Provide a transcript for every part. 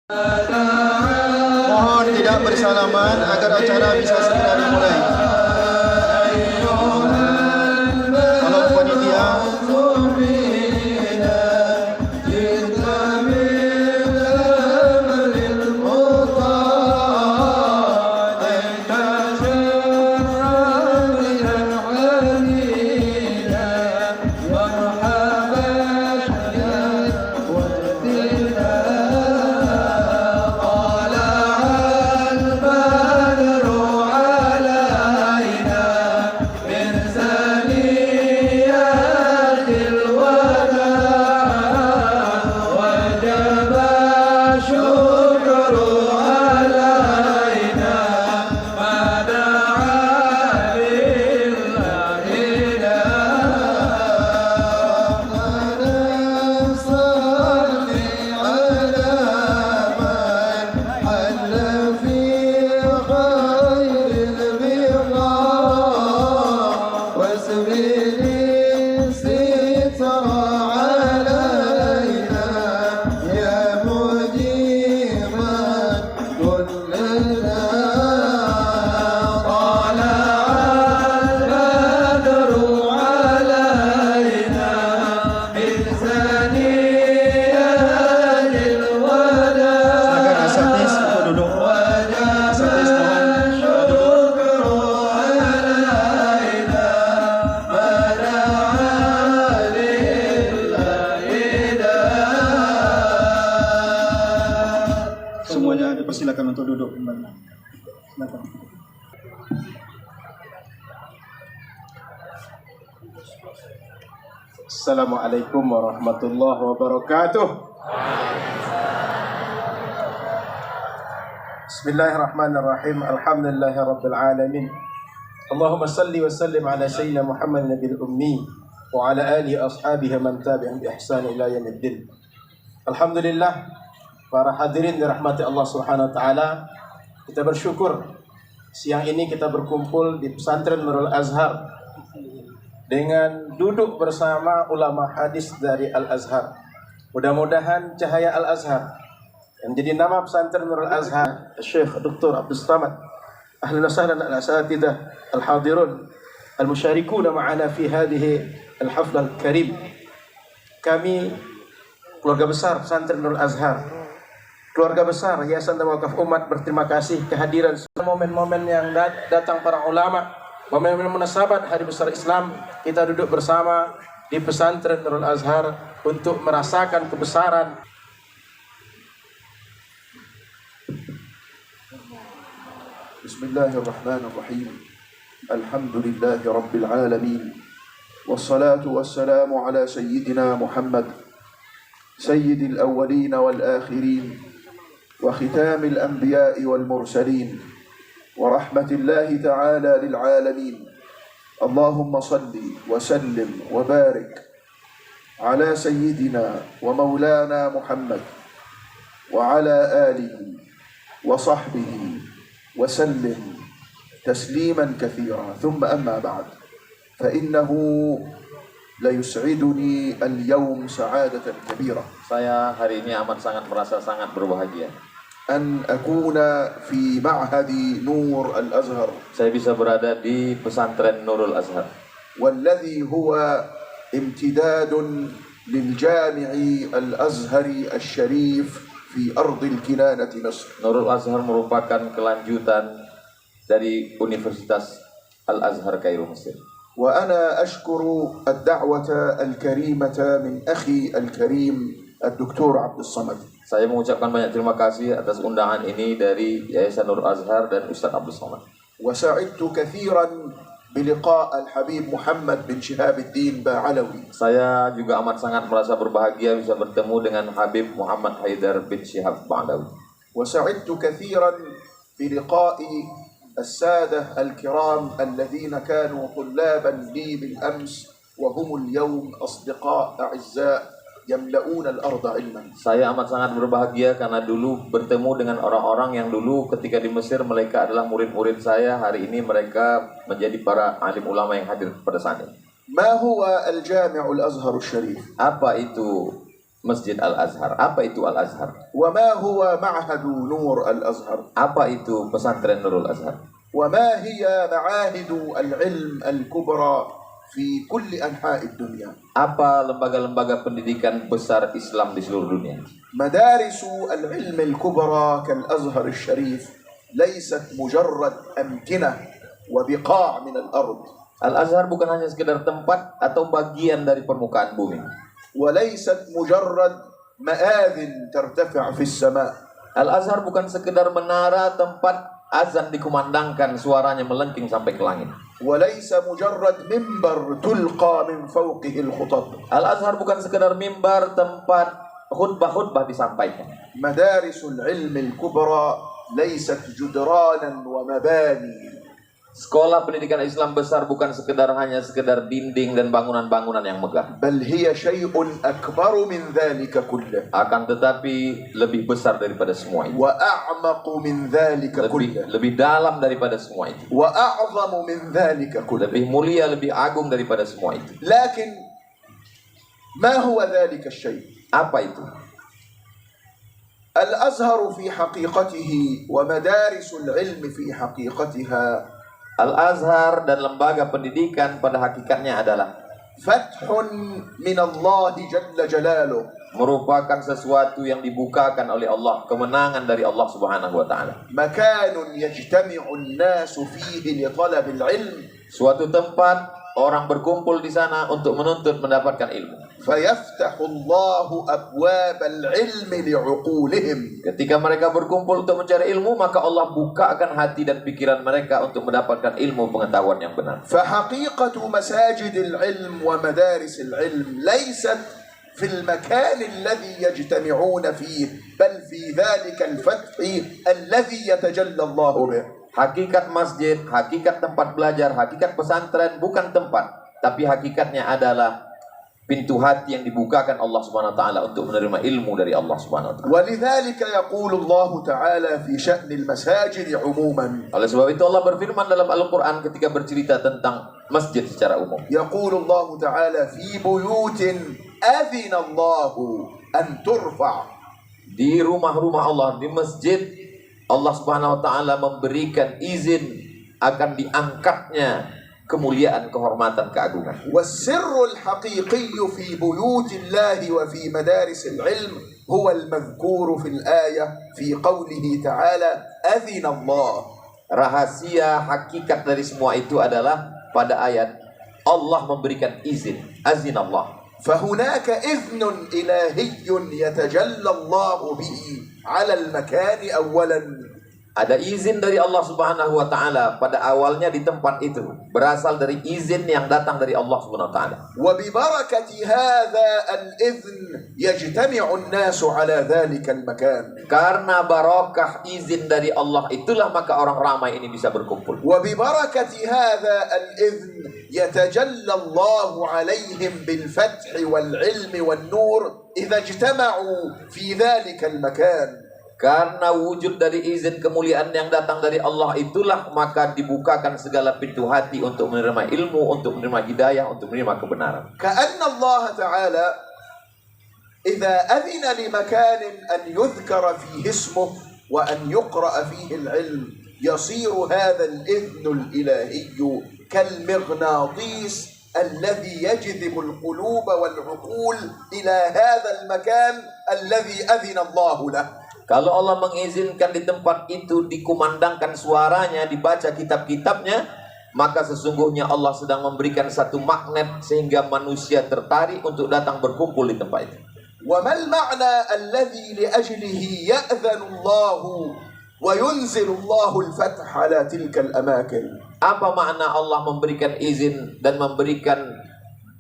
Mohon tidak bersalaman agar acara bisa segera dimulai. Kalau panitia semuanya dipersilakan untuk duduk kembali. Silakan. Assalamualaikum warahmatullahi wabarakatuh. Bismillahirrahmanirrahim. Alhamdulillahi rabbil alamin. Allahumma salli wa sallim ala sayyidina Muhammad nabiyil ummi wa ala alihi ashabihi man tabi'ahum bi ihsan ila yaumiddin. Alhamdulillah, para hadirin dirahmati Allah Subhanahu wa taala, kita bersyukur siang ini kita berkumpul di pesantren Nurul Azhar dengan duduk bersama ulama hadis dari Al-Azhar. Mudah-mudahan cahaya Al-Azhar yang jadi nama pesantren Nurul Azhar, Syekh Dr. Abdul Samad, ahlan wa sahlan al-asatidah al-hadirun al-musharikuna ma'ana fi hadhihi al-hafla al-karim. Kami keluarga besar pesantren Nurul Azhar, keluarga besar Yayasan dan Wakaf Umat, berterima kasih kehadiran momen-momen yang datang para ulama, momen-momen munasabat hari besar Islam. Kita duduk bersama di pesantren Nurul Azhar untuk merasakan kebesaran. Bismillahirrahmanirrahim. Alhamdulillahi rabbil alamin. Wassalatu wassalamu ala sayyidina Muhammad sayyidil awwalin wal akhirin wa khitamil anbiya'i wal mursalin wa rahmatillahi ta'ala lil alamin. Allahumma salli wa sallim wa barik ala sayyidina wa maulana Muhammad wa ala alihi wa sahbihi wa sallim tasliman kathira. Thumma amma ba'd, fa innahu la yus'iduni al-yawm sa'adatan kabira. Saya hari ini amat sangat merasa sangat berbahagia an akuna fi ma'hadi Nur al-Azhar. saya bisa berada di pesantren Nurul Azhar, والذي هو امتداد للجامع الأزهري الشريف في أرض الكنانة مصر. Nurul Azhar merupakan kelanjutan dari Universitas Al-Azhar Kairo, Mesir. وأنا أشكر الدعوة الكريمة من أخي الكريم الدكتور عبد الصمد. Saya mengucapkan banyak terima kasih atas undangan ini dari Yayasan Nurul Azhar dan Ustaz Abdul Somad. وسعدت كثيرا بلقاء الحبيب محمد بن شهاب الدين باعلوي. Saya juga amat sangat merasa berbahagia bisa bertemu dengan Habib Muhammad Haidar bin Syihab Ba'alawi. وسعدت كثيرا بلقاء السادة الكرام الذين كانوا طلابا لي بالأمس وهم اليوم أصدقاء أعزاء يملؤون الأرض علما. Saya amat sangat berbahagia karena dulu bertemu dengan orang-orang yang dulu ketika di Mesir mereka adalah murid-murid saya. Hari ini mereka menjadi para alim ulama yang hadir pada saat ini. ما هو الجامع الأزهر الشريف؟ Apa itu Masjid Al-Azhar. Apa itu Al-Azhar? وما هو معهد نور الأزهر؟ Apa itu pesantren Nurul Azhar? وما هي معاهد العلم الكبرى في كل أنحاء الدنيا؟ Apa lembaga-lembaga pendidikan besar Islam di seluruh dunia? مدارس العلم الكبرى كالأزهر الشريف ليست مجرد أمكنة وبقاع من الأرض، Al-Azhar bukan hanya sekedar tempat atau bagian dari permukaan bumi. وليست مجرد مآذن ترتفع في السماء، Al-Azhar bukan sekedar menara tempat azan dikumandangkan suaranya melengking sampai ke langit. وليس مجرد منبر تلقى من فوقه الخطب. Al-Azhar bukan sekedar mimbar tempat khutbah-khutbah disampaikan. مدارس العلم الكبرى ليست جدرانا ومباني، Sekolah pendidikan Islam besar bukan hanya sekedar dinding dan bangunan-bangunan yang megah. بل هي شيء أكبر من ذلك كله، Akan tetapi lebih besar daripada semua itu. وأعمق من ذلك كله، Lebih dalam daripada semua itu. وأعظم من ذلك كله. Lebih mulia, lebih agung daripada semua itu. لكن ما هو ذلك الشيء؟ Apa itu? الأزهر في حقيقته ومدارس العلم في حقيقتها Al-Azhar dan lembaga pendidikan pada hakikatnya adalah فتح من الله جل جلاله، merupakan sesuatu yang dibukakan oleh Allah, kemenangan dari Allah Subhanahu wa taala. مكان يجتمع الناس فيه لطلب العلم، Suatu tempat orang berkumpul di sana untuk menuntut mendapatkan ilmu. فيفتح الله أبواب العلم لعقولهم، Ketika mereka berkumpul untuk mencari ilmu, maka Allah bukakan hati dan pikiran mereka untuk mendapatkan ilmu pengetahuan yang benar. فحقيقة مساجد العلم ومدارس العلم ليست في المكان الذي يجتمعون فيه، بل في ذلك الفتح الذي يتجلى الله به. Hakikat masjid, hakikat tempat belajar, hakikat pesantren bukan tempat, tapi hakikatnya adalah pintu hati yang dibukakan Allah Subhanahu wa taala untuk menerima ilmu dari Allah Subhanahu wa taala. ولذلك يقول الله تعالى في شأن المساجد عموما، Oleh sebab itu Allah berfirman dalam Al-Qur'an ketika bercerita tentang masjid secara umum. يقول الله تعالى في بيوت أذن الله أن ترفع. Di rumah-rumah Allah, di masjid, Allah Subhanahu wa taala memberikan izin akan diangkatnya kemuliaan, kehormatan, keagungan. والسر الحقيقي في بيوت الله وفي مدارس العلم هو المذكور في الآية في قوله تعالى أذن الله. Rahasia hakikat dari semua itu adalah pada ayat Allah memberikan izin, azin Allah. فهناك إذن إلهي يتجلى الله به على المكان أولا، Ada izin dari Allah Subhanahu wa taala pada awalnya di tempat itu, berasal dari izin yang datang dari Allah Subhanahu wa taala. وببركة هذا الإذن يجتمع الناس على ذلك المكان. Karena barakah izin dari Allah itulah maka orang ramai ini bisa berkumpul. وببركة هذا الإذن يتجلى الله عليهم بالفتح والعلم والنور إذا اجتمعوا في ذلك المكان. Karena wujud dari izin kemuliaan yang datang dari Allah itulah maka dibukakan segala pintu hati untuk menerima ilmu, untuk menerima hidayah, untuk menerima kebenaran. كأن الله تعالى إذا أذن لمكان أن يذكر فيه اسمه وأن يقرأ فيه العلم يصير هذا الإذن الإلهي كالمغناطيس الذي يجذب القلوب والعقول إلى هذا المكان الذي أذن الله له. Kalau Allah mengizinkan di tempat itu dikumandangkan suaranya, dibaca kitab-kitabnya, maka sesungguhnya Allah sedang memberikan satu magnet sehingga manusia tertarik untuk datang berkumpul di tempat itu. وما المعنى الذي لأجله يأذن الله وينزل الله الفتح على تلك الأماكن؟ Apa makna Allah memberikan izin dan memberikan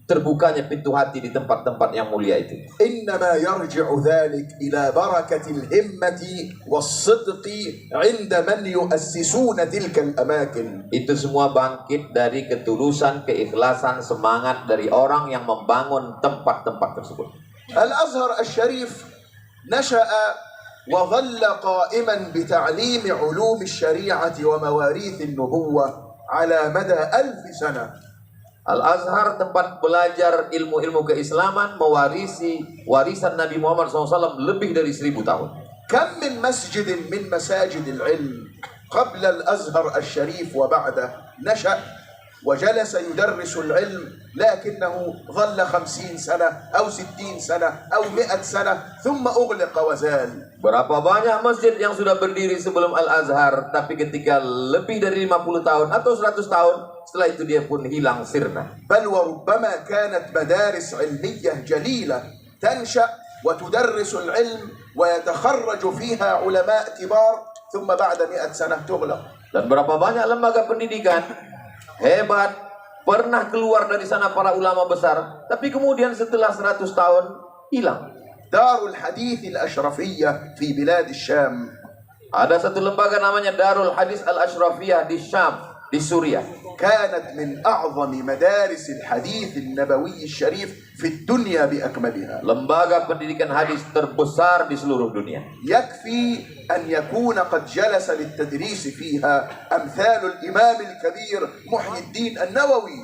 terbukanya pintu hati di tempat-tempat yang mulia itu? إنما يرجع ذلك إلى بركة الهمة والصدق عند من يؤسسون تلك الأماكن. Itu semua bangkit dari ketulusan, keikhlasan, semangat dari orang yang membangun tempat-tempat tersebut. الأزهر الشريف نشأ وظل قائما بتعليم علوم الشريعة ومواريث النبوة على مدى 1000 سنة. Al-Azhar tempat belajar ilmu-ilmu keislaman, mewarisi warisan Nabi Muhammad SAW lebih dari 1000 tahun. كم من مسجد من مساجد العلم قبل الأزهر الشريف وبعده نشأ وجلس يدرس العلم لكنه ظل 50 سنة أو 60 سنة أو 100 سنة ثم أغلق وزال. Berapa banyak masjid yang sudah berdiri sebelum Al-Azhar, tapi ketika lebih dari 50 tahun atau 100 tahun, setelah itu dia pun hilang sirna. بل وربما كانت مدارس علمية جليلة تنشأ وتدرس العلم ويتخرج فيها علماء كبار ثم بعد 100 سنة تغلق. Dan berapa banyak lembaga pendidikan hebat pernah keluar dari sana para ulama besar, tapi kemudian setelah 100 tahun hilang. دار الحديث الأشرفية في بلاد الشام. Ada satu lembaga namanya Darul Hadis Al-Ashrafiyah di Syam, di Suriah. كانت من أعظم مدارس الحديث النبوي الشريف في الدنيا بأكملها. Lembaga pendidikan hadis terbesar di seluruh dunia. يكفي أن يكون قد جلس للتدريس فيها أمثال الإمام الكبير محي الدين النووي.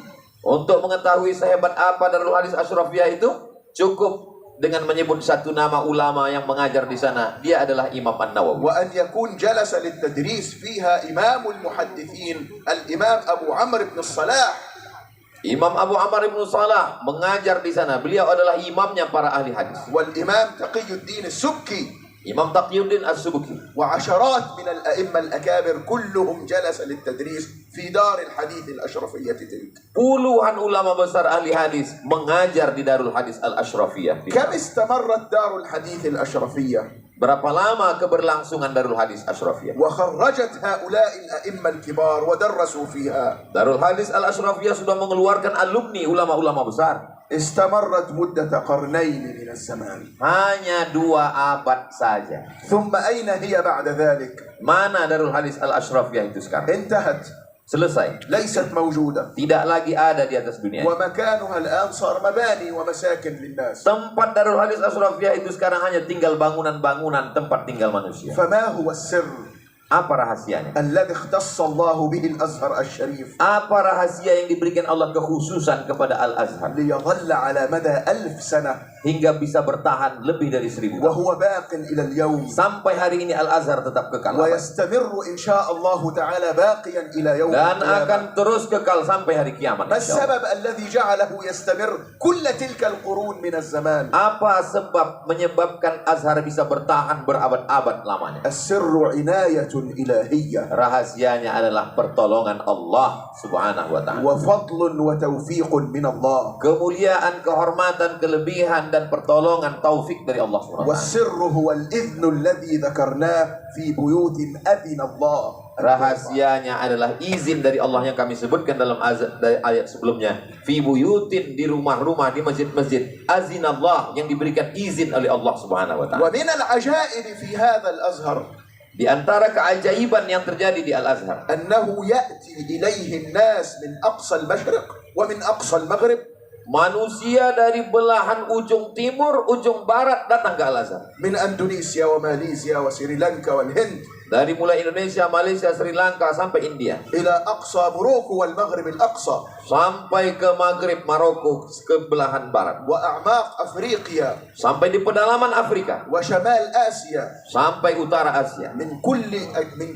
Untuk mengetahui sehebat apa Darul Hadis Ashrafiyah itu, cukup dengan menyebut satu nama ulama yang mengajar di sana. Dia adalah Imam An-Nawawi. وأن يكون جلس للتدريس فيها إمام المحدثين الإمام أبو عمرو بن الصلاح. Imam Abu Amr ibn Salah mengajar di sana. Beliau adalah imamnya para ahli hadis. والإمام تقي الدين السبكي Imam Taqiyuddin As-Subki. وعشرات من الأئمة الأكابر كلهم جلس للتدريس في دار الحديث الأشرفية تلك. Puluhan ulama besar ahli hadis mengajar di Darul Hadis Al-Ashrafiyah. كم استمرت دار الحديث الأشرفية؟ Berapa lama keberlangsungan Darul Hadis Ashrafiyah? وخرجت هؤلاء الأئمة الكبار ودرسوا فيها. Darul Hadis Al-Ashrafiyah sudah mengeluarkan alumni ulama-ulama besar. استمرت مدة قرنين من الزمان. Hanya 2 abad saja. ثم أين هي بعد ذلك؟ Mana Darul Hadis Al-Ashrafiyah itu sekarang? انتهت، Selesai. ليست موجودة. Tidak lagi ada di atas dunia. ومكانها الآن صار مباني ومساكن للناس. Tempat Darul Hadis Ashrafiyah itu sekarang hanya tinggal bangunan-bangunan tempat tinggal manusia. فما هو السر Apa rahasianya? الذي اختص الله به الأزهر الشريف Apa rahasia yang diberikan Allah kekhususan kepada Al-Azhar ليظل على مدى 1000 سنة hingga bisa bertahan lebih dari 1000 tahun? وهو باق إلى اليوم Sampai hari ini Al-Azhar tetap kekal ويستمر إن شاء الله تعالى باقيا إلى يوم dan القيامة. akan terus kekal sampai hari kiamat. ما Insya Allah. السبب الذي جعله يستمر كل تلك القرون من الزمان؟ Apa sebab menyebabkan Azhar bisa bertahan berabad-abad lamanya? السر عناية إلهية Rahasianya adalah pertolongan Allah Subhanahu wa ta'ala. وفضل وتوفيق من الله. Kemuliaan, kehormatan, kelebihan dan pertolongan taufik dari Allah Subhanahu wa ta'ala. والسر هو الإذن الذي ذكرناه في بيوت أذن الله. Rahasianya adalah izin dari Allah yang kami sebutkan dalam dari ayat sebelumnya. Fi buyutin, di rumah-rumah, di masjid-masjid. Azinallah, yang diberikan izin oleh Allah Subhanahu wa ta'ala. ومن العجائب في هذا الأزهر Di antara keajaiban yang terjadi di Al-Azhar, أنه يأتي إليه الناس من أقصى المشرق ومن أقصى المغرب. manusia dari belahan ujung timur, ujung barat datang ke Al-Azhar. من أندونيسيا وماليزيا وسريلانكا والهند Dari mulai Indonesia, Malaysia, Sri Lanka sampai India, إلى أقصى موروكو والمغرب الأقصى sampai ke Maghrib, Maroko, ke belahan barat, وأعماق أفريقيا sampai di pedalaman Afrika, وشمال آسيا sampai utara Asia, من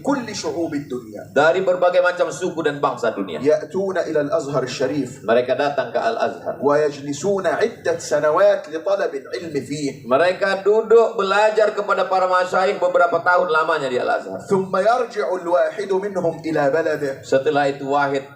كل شعوب الدنيا dari berbagai macam suku dan bangsa dunia. يأتون إلى الأزهر الشريف Mereka datang ke Al-Azhar. ويجلسون عدة سنوات لطلب العلم فيه. Mereka duduk belajar kepada para masyayikh beberapa tahun lamanya di Al-Azhar. ثم يرجع الواحد منهم إلى بلده Setelah itu wahid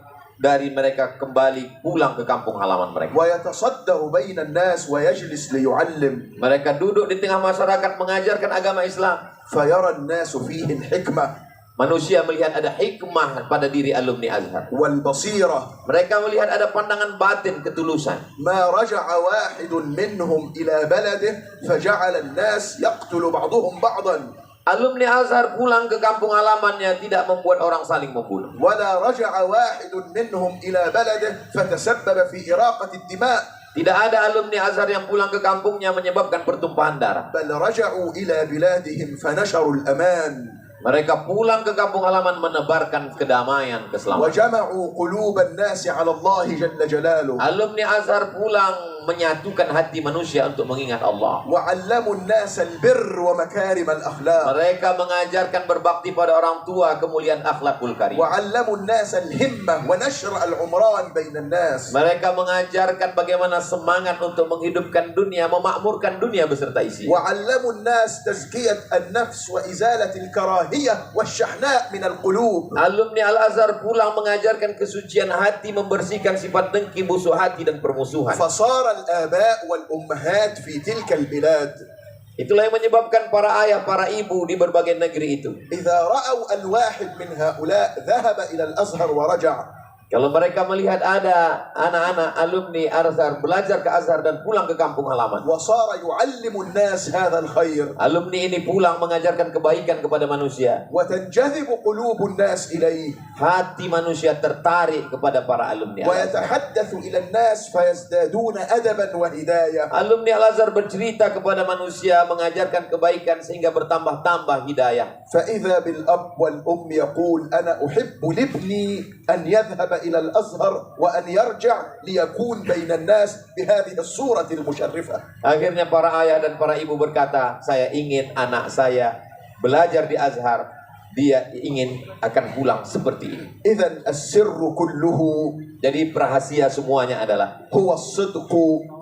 dari mereka kembali pulang ke kampung halaman mereka. ويتصدر بين الناس ويجلس ليعلم. Mereka duduk di tengah masyarakat mengajarkan agama Islam. فيرى الناس فيه الحكمة Manusia melihat ada hikmah pada diri alumni Azhar. والبصيرة. Mereka melihat ada pandangan batin, ketulusan. ما رجع واحد منهم إلى بلده فجعل الناس يقتل بعضهم بعضا. Alumni Azhar pulang ke kampung halamannya tidak membuat orang saling membunuh. ولا رجع واحد منهم إلى بلده فتسبب في إراقة الدماء. Tidak ada alumni Azhar yang pulang ke kampungnya menyebabkan pertumpahan darah. بل رجعوا إلى بلادهم فنشروا الأمان. Mereka pulang ke kampung halaman menebarkan kedamaian, keselamatan. وجمعوا قلوب الناس على الله جل جلاله. Alumni Azhar pulang menyatukan hati manusia untuk mengingat Allah. وعلموا الناس البر ومكارم الأخلاق. Mereka mengajarkan berbakti pada orang tua, kemuliaan akhlakul karim. وعلموا الناس الهمة ونشر العمران بين الناس. Mereka mengajarkan bagaimana semangat untuk menghidupkan dunia, memakmurkan dunia beserta isi. وعلموا الناس تزكية النفس وإزالة الكراهية والشحناء من القلوب. Alumni Al-Azhar pulang mengajarkan kesucian hati, membersihkan sifat dengki, busuk hati dan permusuhan. فصار الآباء والأمهات في تلك البلاد Itulah yang menyebabkan para ayah, para ibu di berbagai negeri itu, إذا رأوا الواحد من هؤلاء ذهب إلى الأزهر ورجع، kalau mereka melihat ada anak-anak alumni Azhar belajar ke Azhar dan pulang ke kampung halaman, وصار يعلم الناس هذا الخير، alumni ini pulang mengajarkan kebaikan kepada manusia, وتنجذب قلوب الناس إليه، hati manusia tertarik kepada para alumni Al-Azhar. ويتحدث إلى الناس فيزدادون أدبا وهداية. Alumni Al-Azhar bercerita kepada manusia, mengajarkan kebaikan sehingga bertambah-tambah hidayah. فإذا بالأب والأم يقول أنا أحب لابني أن يذهب إلى الأزهر وأن يرجع ليكون بين الناس بهذه الصورة المشرفة. Akhirnya para ayah dan para ibu berkata, saya ingin anak saya belajar di Azhar, dia ingin akan pulang seperti ini. إذن السر كله Jadi rahasia semuanya adalah هو الصدق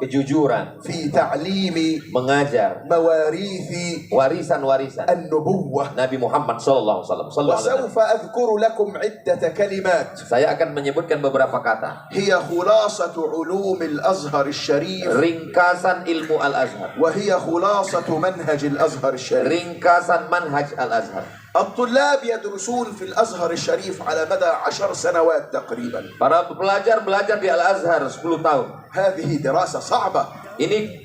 kejujuran, في تعليم mengajar مواريث warisan-warisan النبوة. Nabi Muhammad SAW. وسوف أذكر لكم عدة كلمات Saya akan menyebutkan beberapa kata, هي خلاصة علوم الأزهر الشريف، ringkasan ilmu Al-Azhar, وهي خلاصة منهج الأزهر الشريف. ringkasan manhaj Al-Azhar. الطلاب يدرسون في الأزهر الشريف على مدى 10 سنوات تقريبا. Para pelajar belajar di Al-Azhar 10 tahun. هذه دراسة صعبة Ini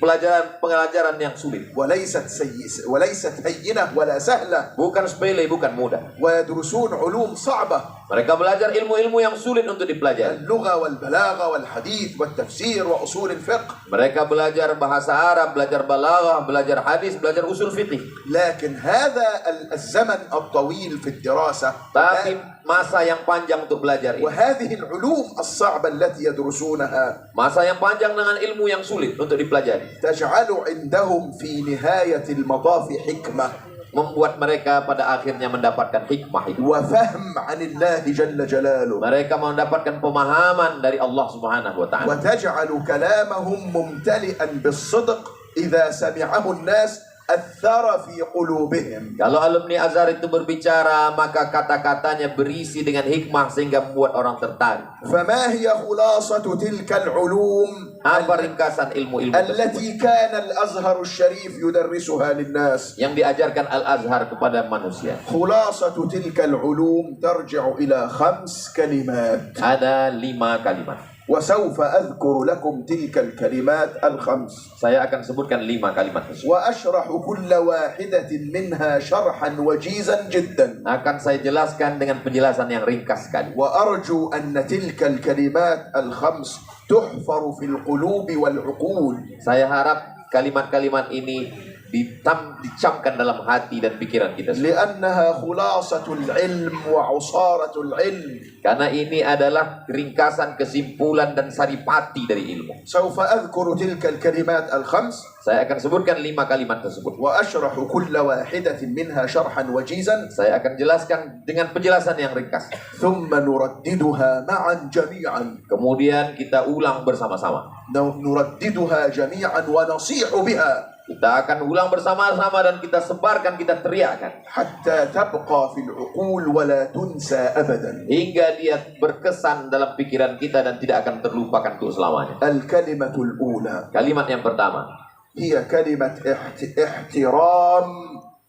pelajaran yang sulit, وليست هينة ولا سهلة. bukan sepele, bukan mudah. ويدرسون علوم صعبة، Mereka belajar ilmu-ilmu yang sulit untuk dipelajari. اللغة والبلاغة والحديث والتفسير وأصول الفقه. Mereka belajar bahasa Arab, belajar balaghah, belajar hadis, belajar usul fikih. لكن هذا الزمن الطويل في الدراسة Tapi masa yang panjang untuk belajar ini, وهذه العلوم الصعبة التي يدرسونها masa yang panjang dengan ilmu yang sulit untuk dipelajari, تجعل عندهم في نهاية المطاف حكمة membuat mereka pada akhirnya mendapatkan hikmah itu. وفهم عن الله جل جلاله، Mereka mendapatkan pemahaman dari Allah Subhanahu wa taala. وتجعل كلامهم ممتلئا بالصدق إذا سمعه الناس أثر في قلوبهم. Kalau alumni Azhar itu berbicara, maka kata-katanya berisi dengan hikmah sehingga membuat orang tertarik. فما هي خلاصة تلك العلوم Apa ringkasan ilmu-ilmu tersebut التي كان الأزهر الشريف يدرسها للناس؟ yang diajarkan Al-Azhar kepada manusia? خلاصة تلك العلوم ترجع إلى 5 كلمات، Ada 5 kalimat. وسوف أذكر لكم تلك الكلمات الخمس، Saya akan sebutkan 5 kalimat tersebut. وأشرح كل واحدة منها شرحا وجيزا جدا، Akan saya jelaskan dengan penjelasan yang ringkas sekali. وأرجو أن تلك الكلمات الخمس تحفر في القلوب والعقول، Saya harap kalimat-kalimat ini dicamkan dalam hati dan pikiran kita semua. لأنها خلاصة العلم وعصارة العلم. Karena ini adalah ringkasan, kesimpulan dan saripati dari ilmu. سوف أذكر تلك الكلمات الخمس Saya akan sebutkan 5 kalimat tersebut. وأشرح كل واحدة منها شرحا وجيزا، Saya akan jelaskan dengan penjelasan yang ringkas. ثم نرددها معا جميعا، Kemudian kita ulang bersama-sama. نرددها جميعا ونصيح بها Kita akan ulang bersama-sama dan kita sebarkan, kita teriakkan. حتى تبقى في العقول ولا تنسى أبدا. Hingga dia berkesan dalam pikiran kita dan tidak akan terlupakan untuk selamanya. الكلمة الأولى Kalimat yang pertama, هي كلمة احترام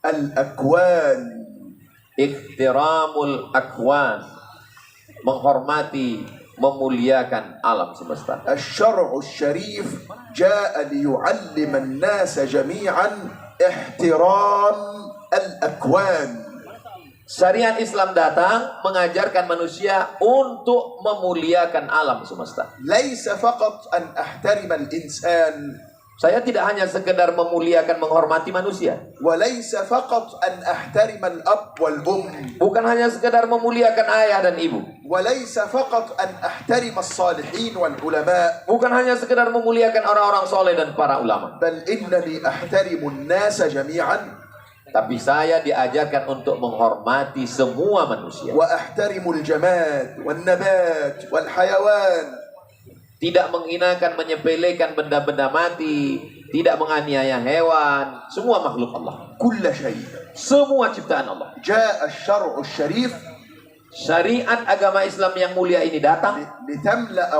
الأكوان. Ihtiramul akwan, menghormati, memuliakan alam semesta. الشرع الشريف جاء ليعلم الناس جميعا احترام الأكوان. Syariat Islam datang mengajarkan manusia untuk memuliakan alam semesta. ليس فقط أن أحترم الإنسان Saya tidak hanya sekedar memuliakan, menghormati manusia. وليس فقط أن أحترم الأب والأم، Bukan hanya sekedar memuliakan ayah dan ibu. وليس فقط أن أحترم الصالحين والعلماء، Bukan hanya sekedar memuliakan orang-orang soleh dan para ulama. بل إنني أحترم الناس جميعا Tapi saya diajarkan untuk menghormati semua manusia. وأحترم الجماد والنبات والحيوان، Tidak menghinakan, menyepelekan benda-benda mati. Tidak menganiaya hewan. Semua makhluk Allah. كل شيء. Semua ciptaan Allah. جاء الشرع الشريف Syariat agama Islam yang mulia ini datang لتملأ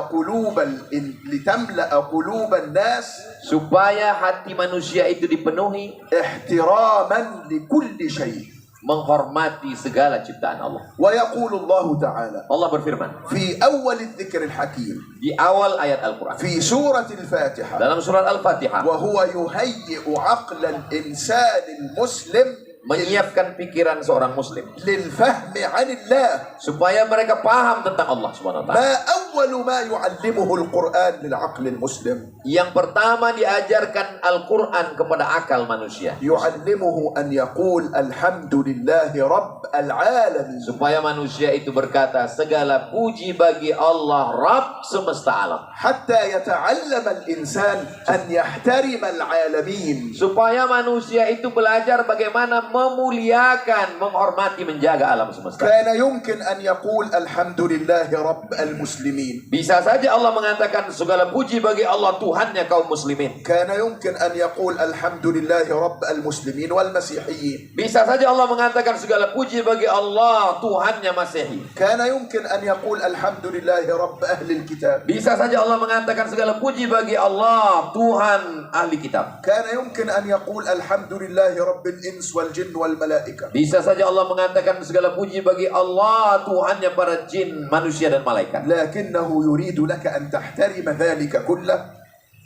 قلوب الناس supaya hati manusia itu dipenuhi احتراما لكل شيء. menghormati segala ciptaan Allah. ويقول الله تعالى Allah berfirman في أول الذكر الحكيم di awal ayat Al-Quran في سورة الفاتحة dalam surat Al-Fatihah, وهو يهيئ عقل الإنسان المسلم menyiapkan pikiran seorang muslim للفهم عن الله. supaya mereka paham tentang Allah Subhanahu wa taala. ما أول ما يعلمه القرآن للعقل المسلم؟ Yang pertama diajarkan Al-Quran kepada akal manusia, يعلمه أن يقول الحمد لله رب العالمين، supaya manusia itu berkata segala puji bagi Allah Rabb semesta alam, حتى يتعلم الإنسان أن يحترم العالمين. supaya manusia itu belajar bagaimana memuliakan, menghormati, menjaga alam semesta. كان يمكن أن يقول الحمد لله رب المسلمين، Bisa saja Allah mengatakan segala puji bagi Allah Tuhannya kaum muslimin. كان يمكن أن يقول الحمد لله رب المسلمين والمسيحيين، Bisa saja Allah mengatakan segala puji bagi Allah Tuhannya Masehi. كان يمكن أن يقول الحمد لله رب أهل الكتاب، Bisa saja Allah mengatakan segala puji bagi Allah Tuhan ahli kitab. كان يمكن أن يقول الحمد لله رب الإنس والجن والملائكة. Bisa saja Allah mengatakan segala puji bagi Allah Tuhannya para jin, manusia dan malaikat. لكنه يريد لك أن تحترم ذلك كله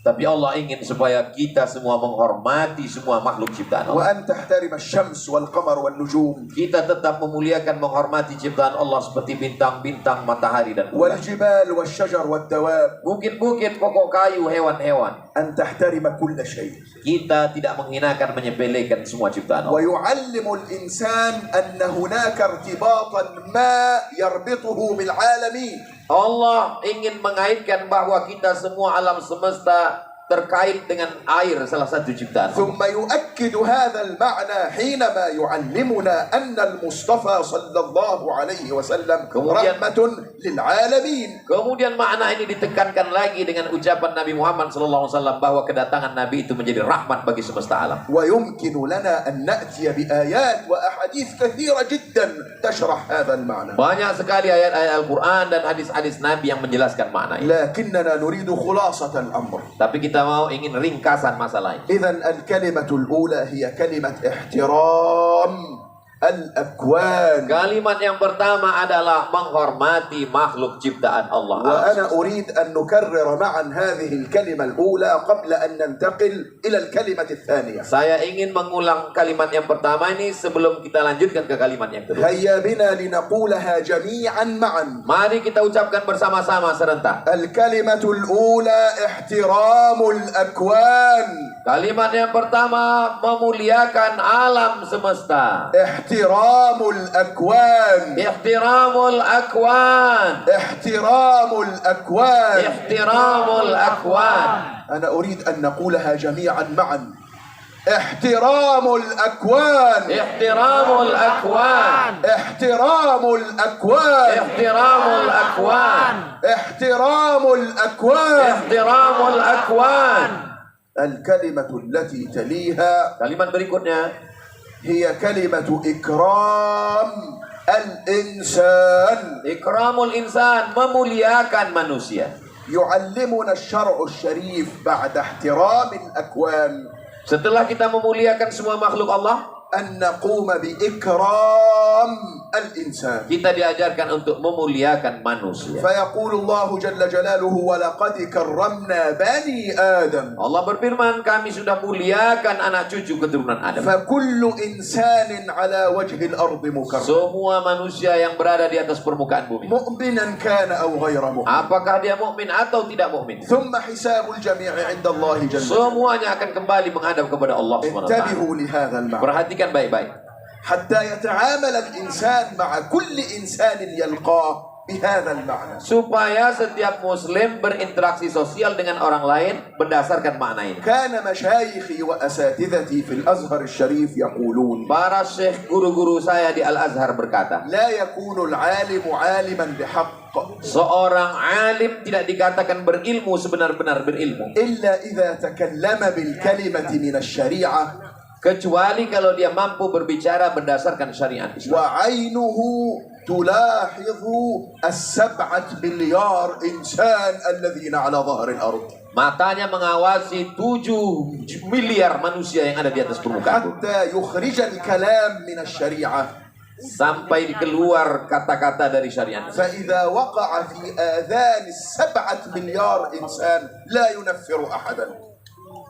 Tapi Allah ingin supaya kita semua menghormati semua makhluk ciptaan Allah. وأن تحترم الشمس والقمر والنجوم Kita tetap memuliakan, menghormati ciptaan Allah seperti bintang-bintang, matahari dan bulan. والجبال والشجر والدواب، Bukit-bukit, pokok kayu, hewan-hewan. أن تحترم كل شيء. Kita tidak menghinakan, menyepelekan semua ciptaan Allah. ويعلم الإنسان أن هناك ارتباطا ما يربطه بالعالمين. Allah ingin mengaitkan bahwa kita semua alam semesta terkait dengan air, salah satu ciptaan. ثم يؤكد هذا المعنى حينما يعلمنا أن المصطفى صلى الله عليه وسلم رحمة للعالمين. Kemudian makna ini ditekankan lagi dengan ucapan Nabi Muhammad SAW bahwa kedatangan Nabi itu menjadi rahmat bagi semesta alam. ويمكن لنا أن نأتي بآيات وأحاديث كثيرة جدا تشرح هذا المعنى، Banyak sekali ayat-ayat Al-Quran dan hadis-hadis Nabi yang menjelaskan makna ini. لكننا نريد خلاصة الأمر. Tapi kita ingin ringkasan masalah ini. إذن الكلمة الأولى هي كلمة احترام الأكوان. Kalimat yang pertama adalah menghormati makhluk ciptaan Allah. وأنا أريد أن نكرر معا هذه الكلمة الأولى قبل أن ننتقل إلى الكلمة الثانية. Saya ingin mengulang kalimat yang pertama ini sebelum kita lanjutkan ke kalimat yang kedua. هيا بنا لنقولها جميعا معا. Mari kita ucapkan bersama-sama serentak. الكلمة الأولى احترام الأكوان. Kalimat yang pertama memuliakan alam semesta. احترام الأكوان. Ihtiramul akwan. احترام الأكوان. Ihtiramul akwan. أنا أريد أن نقولها جميعا معا. احترام الأكوان. Ihtiramul akwan. احترام الأكوان. Ihtiramul akwan. احترام الأكوان. Ihtiramul akwan. الكلمة التي تليها Kalimat berikutnya هي كلمة إكرام الإنسان. ikramul insan, memuliakan manusia. يعلمنا الشرع الشريف بعد احترام الأكوان Setelah kita memuliakan semua makhluk Allah, أن نقوم بإكرام الإنسان. Kita diajarkan untuk memuliakan manusia. فيقول الله جل جلاله ولقد كرمنا بني آدم. Allah berfirman, kami sudah muliakan anak cucu keturunan Adam. فكل إنسان على وجه الأرض مكرم. Semua manusia yang berada di atas permukaan bumi, مؤمنا كان أو غير مؤمن. apakah dia mukmin atau tidak mukmin, ثم حساب الجميع عند الله جل جلاله. semuanya akan kembali menghadap kepada Allah SWT. انتبهوا لهذا المعنى Perhatikan baik-baik. حتى يتعامل الإنسان مع كل إنسان يلقاه بهذا المعنى. Supaya setiap muslim berinteraksi sosial dengan orang lain berdasarkan makna ini. كان مشايخي وأساتذتي في الأزهر الشريف يقولون Para syekh guru-guru saya di Al-Azhar berkata, لا يكون العالم عالما بحق seorang alim tidak dikatakan berilmu sebenar-benar berilmu, إلا إذا تكلم بالكلمة من الشريعة kecuali kalau dia mampu berbicara berdasarkan syariat Islam. وعينه تلاحظ 7 مليار إنسان الذين على ظهر الأرض Matanya mengawasi 7 miliar manusia yang ada di atas permukaan bumi, حتى يخرج الكلام من الشريعة. sampai keluar kata-kata dari syariat Islam. فإذا وقع في آذان 7 مليار إنسان لا ينفر أحدا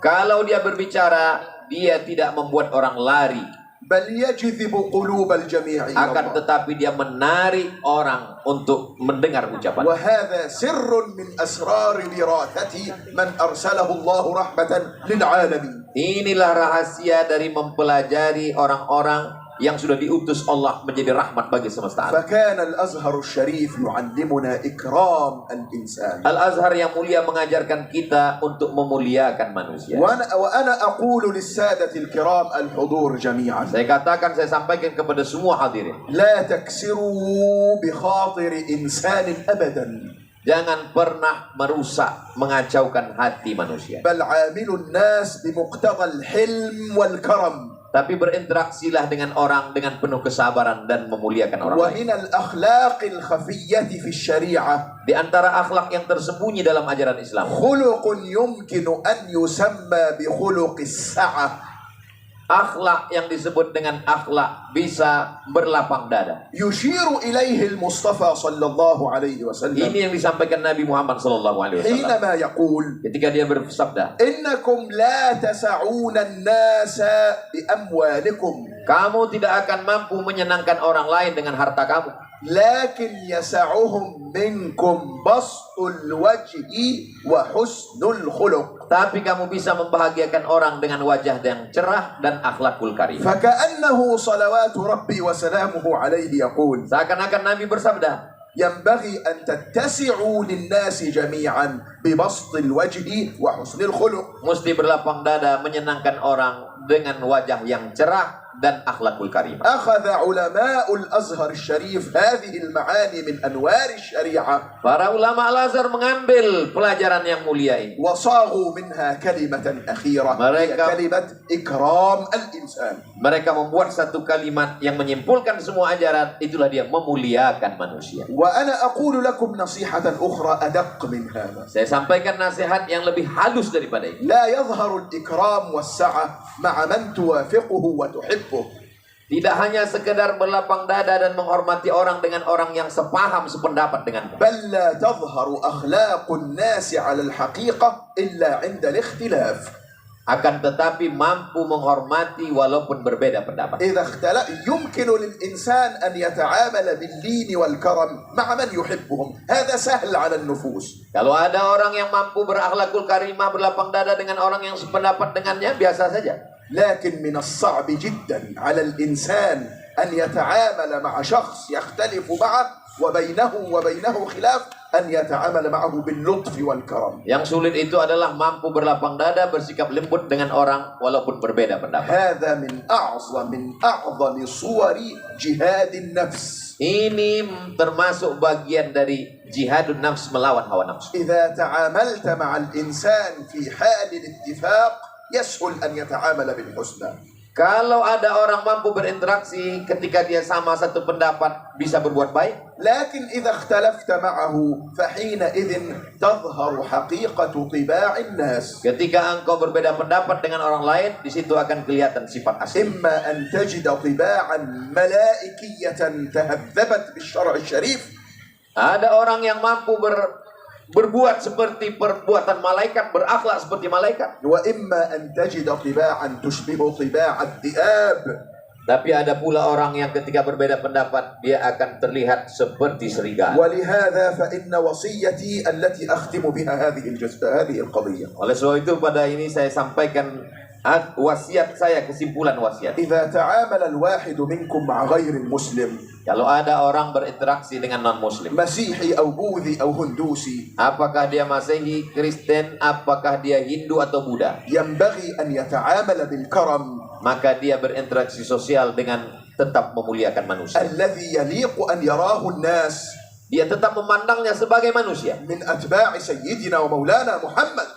Kalau dia berbicara, dia tidak membuat orang lari, بل يجذب قلوب الجميع إلى akan الله. tetapi dia menarik orang untuk mendengar ucapan. وهذا سر من أسرار وراثة من أرسله الله رحمة للعالمين. Inilah rahasia dari mempelajari orang-orang yang sudah diutus Allah menjadi rahmat bagi semesta alam. فكان الأزهر الشريف يعلمنا إكرام الإنسان. Al-Azhar yang mulia mengajarkan kita untuk memuliakan manusia. وأنا أقول للسادة الكرام الحضور جميعا Saya katakan, saya sampaikan kepada semua hadirin, لا تكسروا بخاطر إنسان أبدا jangan pernah merusak, mengacaukan hati manusia, بل عاملوا الناس بمقتضى الحلم والكرم. tapi berinteraksilah dengan orang dengan penuh kesabaran dan memuliakan orang lain. ومن الأخلاق الخفية في الشريعة Di antara akhlak yang tersembunyi dalam ajaran Islam, خلق يمكن أن يسمى بخلق السعة. akhlak yang disebut dengan akhlak bisa berlapang dada. يشير إليه المصطفى صلى الله عليه وسلم Ini yang disampaikan Nabi Muhammad SAW حينما يقول ketika dia bersabda, إنكم لا تسعون الناس بأموالكم kamu tidak akan mampu menyenangkan orang lain dengan harta kamu, لكن يسعهم منكم بسط الوجه وحسن الخلق. tapi kamu bisa membahagiakan orang dengan wajah yang cerah dan akhlakul karim. فكأنه صلوات ربي وسلامه عليه يقول Seakan-akan Nabi bersabda, ينبغي أن تتسعوا للناس جميعا ببسط الوجه وحسن الخلق. mesti berlapang dada menyenangkan orang dengan wajah yang cerah dan akhlakul karim. أخذ علماء الأزهر الشريف هذه المعاني من أنوار الشريعة Para ulama Al-Azhar mengambil pelajaran yang mulia ini, وصاغوا منها كلمة أخيرة هي Mereka- كلمة إكرام الإنسان. mereka membuat satu kalimat yang menyimpulkan semua ajaran, itulah dia memuliakan manusia. وأنا أقول لكم نصيحة أخرى أدق من هذا. Saya sampaikan nasihat yang lebih halus daripada ini. لا يظهر الإكرام والسعة مع من توافقه وتحبه. Tidak hanya sekedar berlapang dada dan menghormati orang dengan orang yang sepaham, sependapat dengan. بل لا تظهر أخلاق الناس على الحقيقة إلا عند الاختلاف. Akan tetapi mampu menghormati walaupun berbeda pendapat. يمكن للإنسان أن يتعامل باللين والكرم مع من يحبهم. هذا سهل على النفوس. Kalau ada orang yang mampu berakhlakul karimah, berlapang dada dengan orang yang sependapat dengannya, biasa saja. لكن من الصعب جدا على الإنسان أن يتعامل مع شخص يختلف معه وبينه خلاف أن يتعامل معه باللطف والكرم. Yang sulit itu adalah mampu berlapang dada, bersikap lembut dengan orang walaupun berbeda pendapat. هذا من أعظم صور جهاد النفس. Ini termasuk bagian dari jihadun nafs, melawan hawa nafsu. إذا تعاملت مع الإنسان في حال الاتفاق يسهل أن يتعامل بالحسنى. Kalau ada orang mampu berinteraksi ketika dia sama satu pendapat bisa berbuat baik. لكن إذا اختلفت معه فحينئذ تظهر حقيقة طباع الناس. Ketika engkau berbeda pendapat dengan orang lain, di situ akan kelihatan sifat asli. إما أن تجد طباعا ملائكية تهذبت بالشرع الشريف. Ada orang yang mampu berbuat seperti perbuatan malaikat, berakhlak seperti malaikat. وإما أن تجد طباعا تشبه طباع الذئاب. Tapi ada pula orang yang ketika berbeda pendapat dia akan terlihat seperti serigala. ولهذا فإن وصيتي التي أختم بها هذه القضية. Oleh sebab itu pada ini saya sampaikan wasiat saya, kesimpulan wasiat. إذا تعامل الواحد منكم مع غير المسلم، Kalau ada orang berinteraksi dengan non-muslim, مسيحي أو بوذي أو هندوسي، apakah dia Masehi, Kristen, apakah dia Hindu atau Buddha, ينبغي أن يتعامل بالكرم maka dia berinteraksi sosial dengan tetap memuliakan manusia. الذي يليق أن يراه الناس Dia tetap memandangnya sebagai manusia, من أتباع سيدنا ومولانا محمد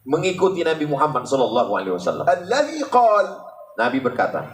mengikuti Nabi Muhammad SAW. الذي قال: Nabi berkata,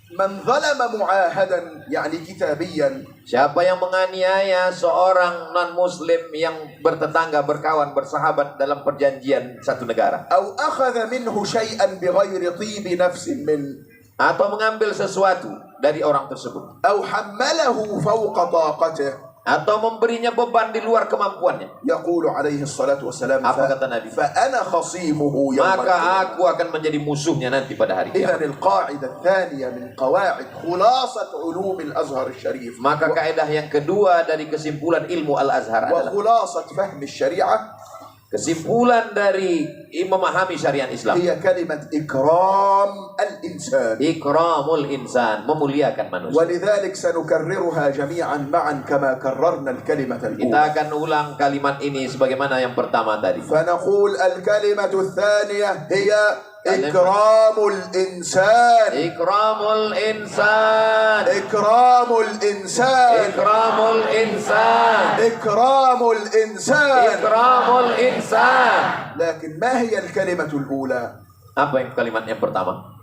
من ظلم معاهدا يعني كتابيا siapa yang menganiaya seorang non-muslim yang bertetangga, berkawan, bersahabat dalam perjanjian satu negara, أو أخذ منه شيئا بغير طيب نفس منه، atau mengambil sesuatu dari orang tersebut, أو حمله فوق طاقته، atau memberinya beban di luar kemampuannya, يقول عليه الصلاة والسلام: apa kata Nabi? فأنا خصيمه يوم Maka القيامة. aku akan menjadi musuhnya nanti pada hari إذن kiamat. القاعدة الثانية من قواعد خلاصة علوم الأزهر الشريف Maka kaidah yang kedua dari kesimpulan ilmu Al-Azhar adalah وخلاصة فهم الشريعة kesimpulan dari memahami syariat Islam. هي كلمة إكرام الإنسان. Ikramul insan, memuliakan manusia. ولذلك سنكررها جميعا معا كما كررنا الكلمة Kita الأولى. akan ulang kalimat ini sebagaimana yang pertama tadi. فنقول الكلمة الثانية هي إكرام الإنسان. Ikramul insan. إكرام الإنسان. Ikramul insan. إكرام الإنسان. Ikramul insan. لكن ما هي الكلمة الأولى؟ Apa yang kalimat yang pertama?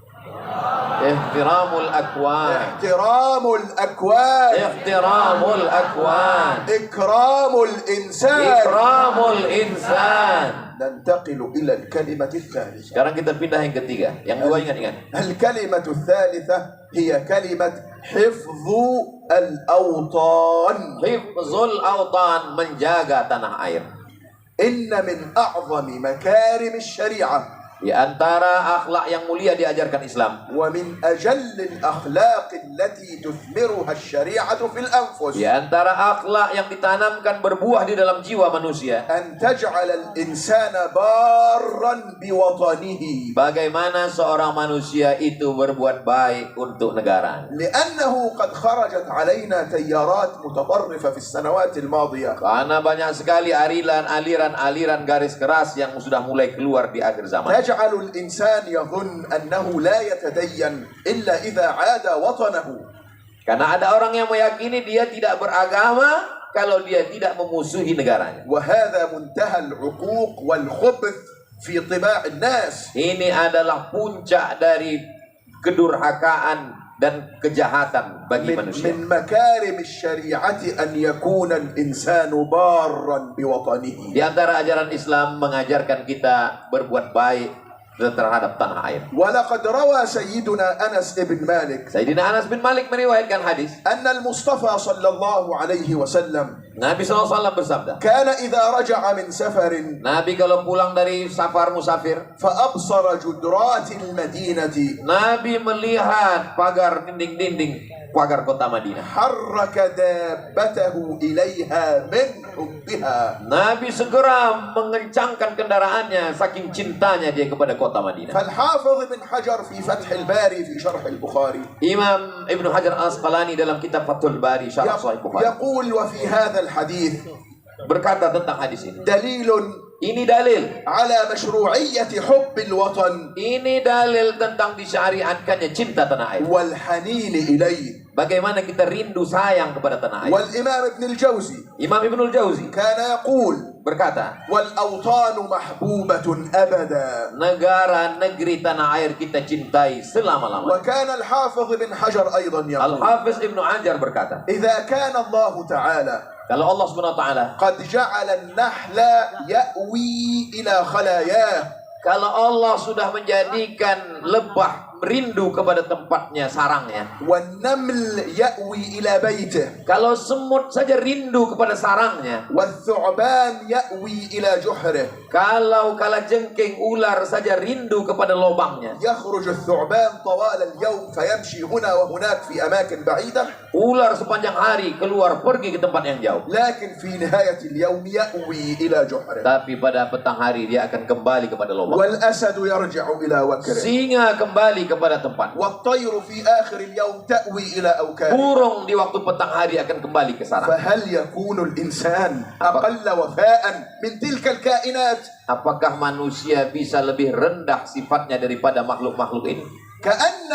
Ihtiramul akwan. احترام الأكوان. Ihtiramul akwan. إكرام الإنسان. Ikramul insan. ننتقل إلى الكلمة الثالثة. Sekarang kita pindah yang ketiga. Yang dua ingat-ingat. الكلمة الثالثة هي كلمة حفظ الأوطان. Hifzul awtan, menjaga tanah air. إن من أعظم مكارم الشريعة Di antara akhlak yang mulia diajarkan Islam, ومن أجل الأخلاق التي تثمرها الشريعة في الأنفس di antara akhlak yang ditanamkan berbuah di dalam jiwa manusia, أن تجعل الإنسان بارا بوطنه، bagaimana seorang manusia itu berbuat baik untuk negara. لأنه قد خرجت علينا تيارات متطرفة في السنوات الماضية Karena banyak sekali aliran garis keras yang sudah mulai keluar di akhir zaman. تجعل الإنسان يظن أنه لا يتدين إلا إذا عاد وطنه. Karena ada orang yang meyakini dia tidak beragama kalau dia tidak memusuhi negaranya. وهذا منتهى العقوق والخبث في طباع الناس. Ini adalah puncak dari kedurhakaan dan kejahatan bagi manusia. من مكارم الشريعة أن يكون الإنسان بارا بوطنه. Di antara ajaran Islam mengajarkan kita berbuat baik terhadap tanah air. ولقد روى سيدنا أنس بن مالك Sayyidina Anas bin Malik meriwayatkan hadis, أن المصطفى صلى الله عليه وسلم Nabi SAW bersabda, كان إذا رجع من سفر Nabi kalau pulang dari safar musafir, فأبصر جدرات المدينة Nabi melihat pagar dinding-dinding pagar kota Madinah. حرك دابته إليها من حبها. Nabi segera mengencangkan kendaraannya saking cintanya dia kepada kota Madinah. فالحافظ بن حجر في فتح الباري في شرح البخاري Imam Ibnu Hajar Al-Asqalani dalam kitab Fathul Bari Syarah Sahih Bukhari يقول وفي هذا الحديث berkata tentang hadis ini. دليل Ini dalil. على مشروعية حب الوطن Ini dalil tentang disyariatkannya cinta tanah air والحنين إليه. Bagaimana kita rindu sayang kepada tanah air. والإمام ابن الجوزي Imam Ibnul Jauzi كان يقول berkata, والأوطان محبوبة أبدا. negara negeri tanah air kita cintai selama-lamanya. وكان الحافظ بن حجر أيضا يقول Al-Hafiz Ibnu Hajar berkata, إذا كان الله تعالى kalau Allah Subhanahu wa taala, قد جعل النحل يأوي إلى خلاياه kalau Allah sudah menjadikan lebah rindu kepada tempatnya, sarangnya. والنمل يأوي إلى بيته Kalau semut saja rindu kepada sarangnya. والثعبان يأوي إلى جحره. Kalau kalajengking ular saja rindu kepada lubangnya. يخرج الثعبان طوال اليوم فيمشي هنا وهناك في أماكن بعيدة. Ular sepanjang hari keluar pergi ke tempat yang jauh. لكن في نهاية اليوم يأوي إلى جحره. Tapi pada petang hari dia akan kembali kepada lubang. والأسد يرجع إلى وكره. Singa kembali kepada tempat. والطير في آخر اليوم تأوي إلى أوكاره. Burung di waktu petang hari akan kembali ke sarang. فهل يكون الإنسان أقل وفاء من تلك الكائنات؟ Apakah manusia bisa lebih rendah sifatnya daripada makhluk-makhluk ini? كأن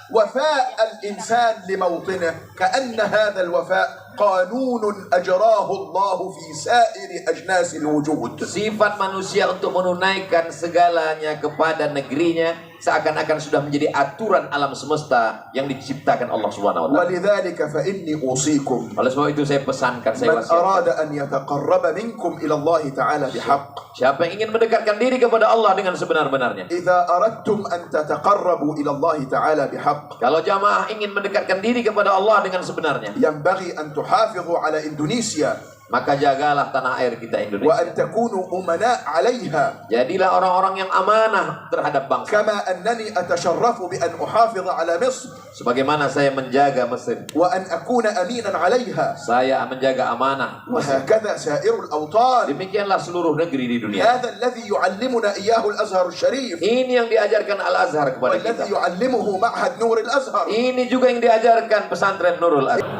وفاء الإنسان لموطنه كأن هذا الوفاء قانون أجراه الله في سائر أجناس الوجود. Sifat manusia untuk menunaikan segalanya kepada negerinya seakan-akan sudah menjadi aturan alam semesta yang diciptakan Allah Subhanahu wa taala. ولذلك فإني أوصيكم Oleh sebab itu saya pesankan, saya من wasiatkan, أراد أن يتقرب منكم إلى الله تعالى بحق. siapa yang ingin mendekatkan diri kepada Allah dengan sebenar-benarnya. إذا أردتم أن تتقربوا إلى الله تعالى بحق Kalau jamaah ingin mendekatkan diri kepada Allah dengan sebenarnya, ينبغي أن تحافظوا على إندونيسيا maka jagalah tanah air kita وأن Indonesia. تكونوا أمناء عليها Jadilah orang-orang yang amanah terhadap bangsa. كما أنني أتشرف بأن أحافظ على مصر Sebagaimana saya menjaga Mesir, وأن أكون أمينا عليها. saya menjaga amanah Mesir. وهكذا سائر الأوطان. Demikianlah seluruh negeri di dunia. هذا الذي يعلمنا إياه الأزهر الشريف Ini yang diajarkan Al-Azhar kepada والذي kita. يعلمه معهد نور الأزهر. Ini juga yang diajarkan pesantren Nurul Azhar.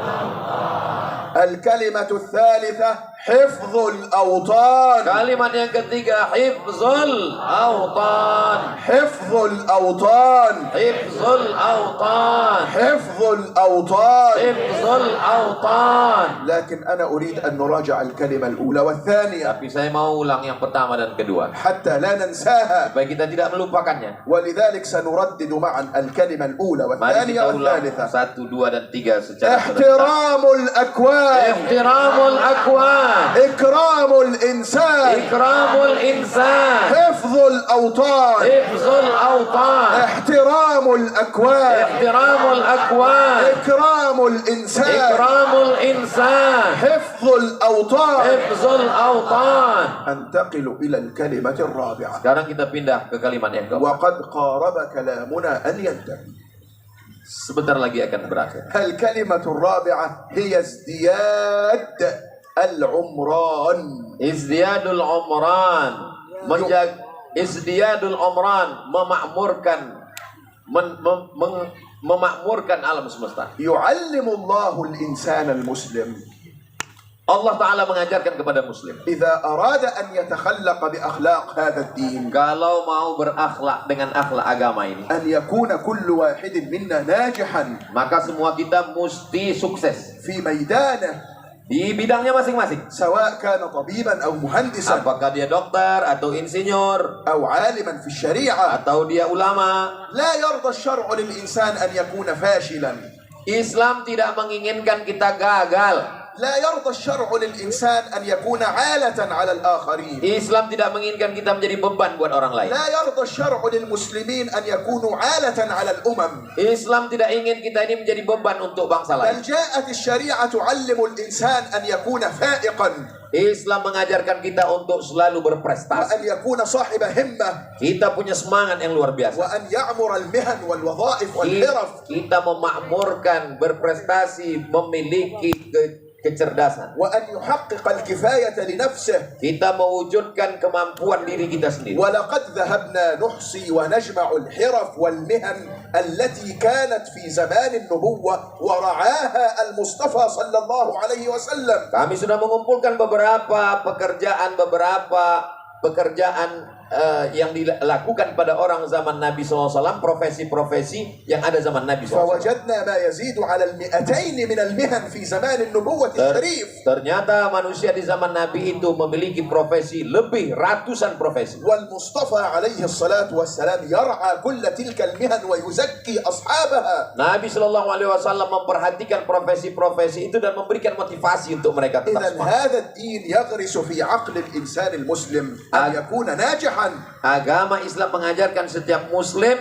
الكلمة الثالثة حفظ الأوطان. Kalimat yang ketiga, hifzul autan. حفظ الأوطان. Hifzul autan. حفظ الأوطان. Hifzul autan. لكن أنا أريد أن نراجع الكلمة الأولى والثانية Tapi saya mau ulang yang pertama dan kedua حتى لا ننساها. supaya kita tidak melupakannya. ولذلك سنردد معا الكلمة الأولى Mari والثانية kita ulang والثالثة. 1, 2, dan 3 secara serentak. احترام الأكوان. Ihtiramul akwan. إكرام الإنسان. Ikramul insan. حفظ الأوطان. Hifzul autan. احترام الأكوان. Ihtiramul akwan. إكرام الإنسان. Ikramul insan. حفظ الأوطان. Hifzul autan. أنتقل إلى الكلمة الرابعة Sekarang kita pindah ke kalimat yang keempat. وقد قارب كلامنا أن ينتهي. Sebentar lagi akan berakhir. الكلمة الرابعة هي ازدياد العمران. Izdiyadul umran. Izdiyadul umran, memakmurkan memakmurkan alam semesta. يعلم الله الإنسان المسلم Allah Ta'ala mengajarkan kepada muslim, إذا أراد أن يتخلق بأخلاق هذا الدين kalau mau berakhlak dengan akhlak agama ini, أن يكون كل واحد منا ناجحا maka semua kita mesti sukses في ميدانه، di bidangnya masing-masing. سواء كان طبيبا أو مهندسا Apakah dia dokter atau insinyur أو عالما في الشريعة. atau dia ulama. لا يرضى الشرع للإنسان أن يكون فاشلا. Islam tidak menginginkan kita gagal. لا يرضى الشرع للإنسان أن يكون عالة على الآخرين. Islam tidak menginginkan kita menjadi beban buat orang lain. لا يرضى الشرع للمسلمين أن يكونوا عالة على الأمم. Islam tidak ingin kita ini menjadi beban untuk bangsa بل lain. جاءت الشريعة تعلم الإنسان أن يكون فائقا Islam mengajarkan kita untuk selalu berprestasi. وأن يكون صاحب همة Kita punya semangat yang luar biasa. وأن يعمر المهن والوظائف والحرف. Kita memakmurkan, berprestasi, memiliki kecerdasan. وأن يحقق الكفاية لنفسه. Kita mewujudkan kemampuan diri kita sendiri. ولقد ذهبنا نحصي ونجمع الحرف والمهن التي كانت في زمان النبوة ورعاها المصطفى صلى الله عليه وسلم. Kami sudah mengumpulkan beberapa pekerjaan yang dilakukan pada orang zaman Nabi SAW, profesi-profesi yang ada zaman Nabi SAW. فوجدنا ما يزيد على 200 من المهن في زمان النبوة الشريف. Ternyata manusia di zaman Nabi itu memiliki profesi lebih ratusan profesi. والمصطفى عليه الصلاة والسلام يرعى كل تلك المهن ويزكي أصحابها. Nabi Shallallahu Alaihi Wasallam memperhatikan profesi-profesi itu dan memberikan motivasi untuk mereka tetap إذا semangat. هذا الدين يغرس في عقل الإنسان المسلم أن يكون ناجحا. Agama Islam mengajarkan setiap muslim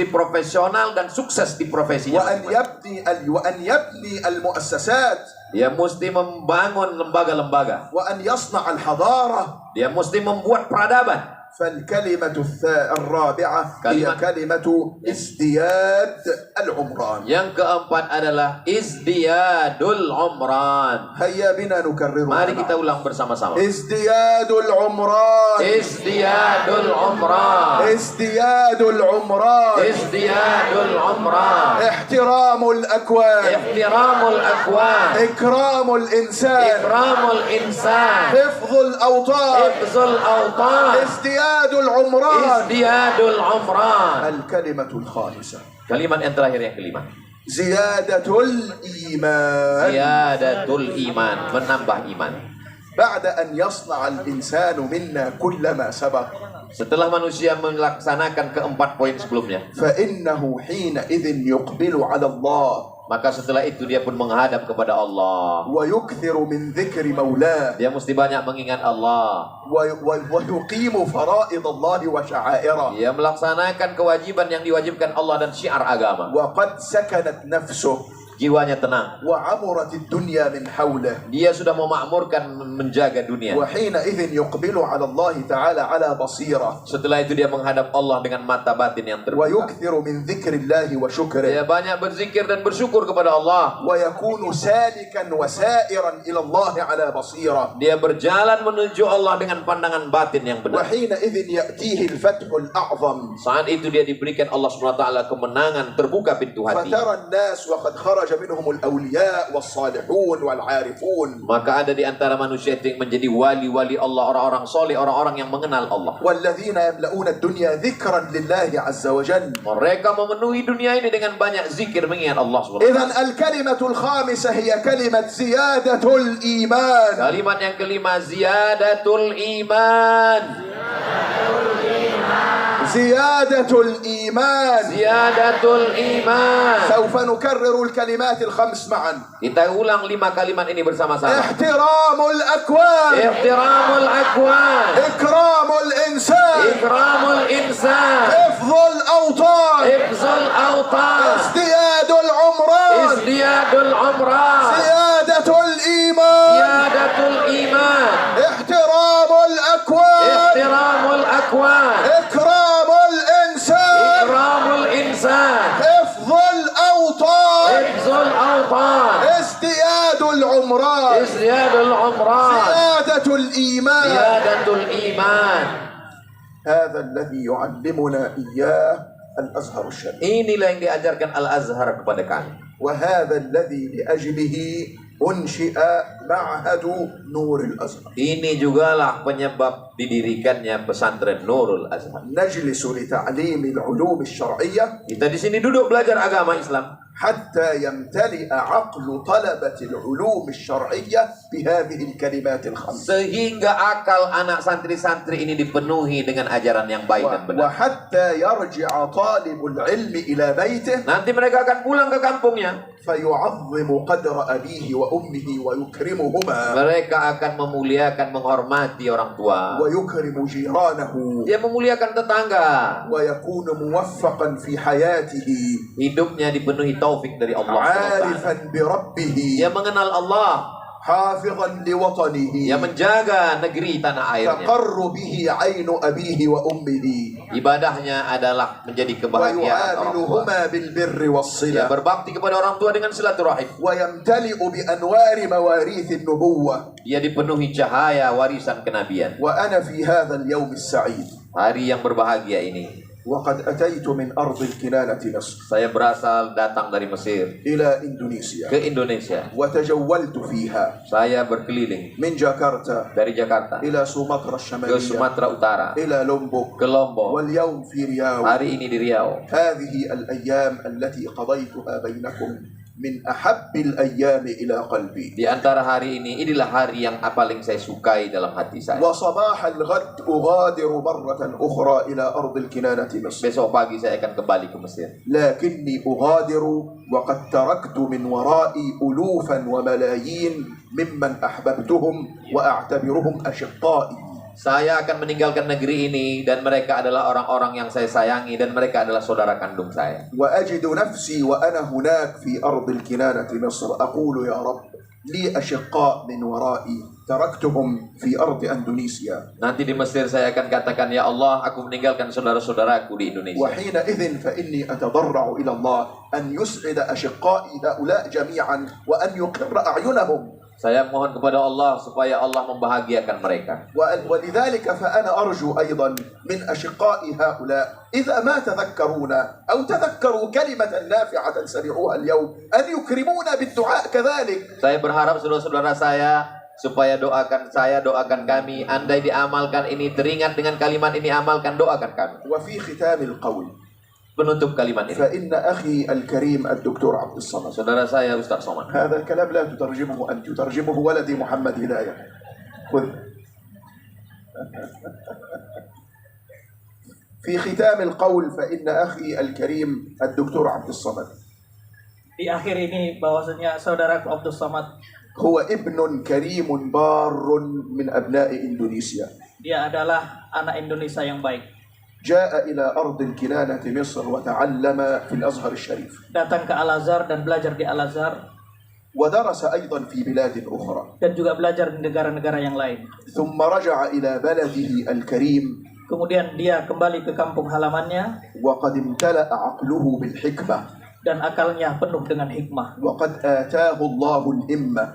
profesional dan sukses di profesinya. وأن يبني المؤسسات. Dia mesti membangun lembaga-lembaga. وأن يصنع الحضارة. Dia mesti membuat peradaban. فالكلمة الرابعة هي كلمة ازدياد العمران. Yang keempat adalah izdiyadul umran. هيا بنا نكررها. Mari kita ulang bersama-sama. ازدياد العمران. Izdiyadul umran. ازدياد العمران. Izdiyadul umran. احترام الأكوان. Ihtiramul akwan. إكرام الإنسان. Ikramul insan. حفظ الأوطان. Hifzul awtan. ازدياد العمران. Izdiyadul umran. الكلمة الخامسة Kalimat yang terakhir yang kelima. زيادة الإيمان. Ziyadatul iman, menambah iman. بعد أن يصنع الإنسان منا كل ما سبق Setelah manusia melaksanakan keempat poin sebelumnya, فإنه حينئذ يقبل على الله maka setelah itu dia pun menghadap kepada Allah. ويكثر من ذكر مولاه Dia mesti banyak mengingat Allah. ويقيم فرائض الله وشعائره. Dia melaksanakan kewajiban yang diwajibkan Allah dan syiar agama. وقد سكنت نفسه Jiwanya tenang. وعمرت الدنيا من حوله. Dia sudah memakmurkan, menjaga dunia. وحينئذ يقبل على الله تعالى على بصيرة. Setelah itu dia menghadap Allah dengan mata batin yang terbuka. ويكثر من ذكر الله وشكره. Dia banyak berzikir dan bersyukur kepada Allah. ويكون سالكا وسائرا إلى الله على بصيرة. Dia berjalan menuju Allah dengan pandangan batin yang benar. وحينئذ يأتيه الفتح الأعظم. Saat itu dia diberikan Allah SWT kemenangan, terbuka pintu hati. فترى الناس وقد خرج منهم الأولياء والصالحون والعارفون. Maka ada di antara manusia itu yang menjadi wali-wali Allah, orang-orang soleh, orang-orang yang mengenal Allah. والذين يملؤون الدنيا ذكرا لله عز وجل. Mereka memenuhi dunia ini dengan banyak zikir mengingat Allah SWT. إذن الكلمة الخامسة هي كلمة زيادة الإيمان. Kalimat yang kelima, ziyadatul iman. زيادة الإيمان. Ziyadatul iman. سوف نكرر الكلمات الخمس معا. Kita ulang 5 kalimat ini bersama-sama. احترام الأكوان. Ihtiramul akwan. إكرام الإنسان. Ikramul insan. حفظ الأوطان. Hifzul awtan. ازدياد العمران. Izdiyadul umran. زيادة الإيمان. Ziyadatul iman. احترام الأكوان. Ihtiramul akwan. إكرام الإنسان. Ikramul insan. حفظ الأوطان. Hifzul awtan. ازدياد العمران. Izdiyadul umran. زيادة الإيمان. Ziyadatul iman. هذا الذي يعلمنا إياه الأزهر الشريف. Inilah yang diajarkan Al-Azhar kepada kami. وهذا الذي لأجله أنشئ معهد نور الأزهر. Ini jugalah penyebab didirikannya pesantren Nurul Azhar. نجلس لتعليم العلوم الشرعية Kita di sini duduk belajar agama Islam حتى يمتلئ عقل طلبة العلوم الشرعية بهذه الكلمات الخمس. sehingga akal anak santri-santri ini dipenuhi dengan ajaran yang baik dan benar. وحتى يرجع طالب العلم إلى بيته Nanti mereka akan pulang ke kampungnya. فيعظم قدر أبيه وأمه ويكرمهما Mereka akan memuliakan, menghormati orang tua. ويكرم جيرانه Dia memuliakan tetangga. ويكون موفقا في حياته Hidupnya dipenuhi taufik dari Allah SWT. عارفا بربه Dia mengenal Allah. حافظا لوطنه Dia menjaga negeri tanah airnya. تقر به عين أبيه وأمه Ibadahnya adalah menjadi kebahagiaan orang tua. ويعاملهما بالبر Dia والصلة berbakti kepada orang tua dengan silaturahim. ويمتلئ بأنوار مواريث النبوة. Dia dipenuhi cahaya warisan kenabian. وأنا في هذا اليوم السعيد Hari yang berbahagia ini. وقد أتيت من أرض الكنانة مصر Saya berasal datang dari Mesir إلى إندونيسيا ke Indonesia. وتجولت فيها Saya berkeliling من جاكرتا dari Jakarta إلى سومطرة ke الشمالية Sumatera Utara, إلى لومبوك ke Lombok, واليوم في رياض. hari ini di Riau. هذه الأيام التي قضيتها بينكم من أحب الأيام إلى قلبي. Di antara hari ini, inilah hari yang paling saya sukai dalam hati saya. وصباح الغد أغادر مرة أخرى إلى أرض الكنانة مصر. Besok pagi saya akan kembali ke Mesir. لكني أغادر وقد تركت من ورائي ألوفا وملايين ممن أحببتهم وأعتبرهم أشقائي. Saya akan meninggalkan negeri ini dan mereka adalah orang-orang yang saya sayangi dan mereka adalah saudara kandung saya. وأجد نفسي وأنا هناك في أرض الكنانة مصر أقول يا رب لي أشقاء من ورائي تركتهم في أرض أندونيسيا. Nanti di Mesir saya akan katakan, ya Allah, aku meninggalkan saudara-saudaraku di Indonesia. وحينئذ فإني أتضرع إلى الله أن يسعد أشقائي هؤلاء جميعا وأن يقر أعينهم. Saya mohon kepada Allah supaya Allah membahagiakan mereka. ولذلك فأنا أرجو أيضا من أشقائي هؤلاء إذا ما تذكرون أو تذكروا كلمة نافعة سمعوها اليوم أن يكرمونا بالدعاء كذلك. Saya berharap saudara-saudara saya supaya doakan saya, doakan kami. Andai diamalkan ini, teringat dengan kalimat ini, amalkan, doakan kami. وفي ختام القول Penutup kalimat ini, فإن أخي الكريم الدكتور عبد الصمد، saudara saya Ustaz Somad. هذا الكلام لا تترجمه أنت، تترجمه ولدي محمد هداية. خذ. في ختام القول فإن أخي الكريم الدكتور عبد الصمد Di akhir ini bahwasanya saudaraku Abdul Somad, هو ابن كريم بار من أبناء إندونيسيا. dia adalah anak Indonesia yang baik. جاء إلى أرض الكنانة مصر وتعلم في الأزهر الشريف. Datang ke Al-Azhar dan belajar di Al-Azhar. ودرس أيضا في بلاد أخرى. Dan juga belajar di negara-negara yang lain. ثم رجع إلى بلده الكريم. Kemudian dia kembali ke kampung halamannya. وقد امتلأ عقله بالحكمة. Dan akalnya penuh dengan hikmah. وقد آتاه الله الهمة.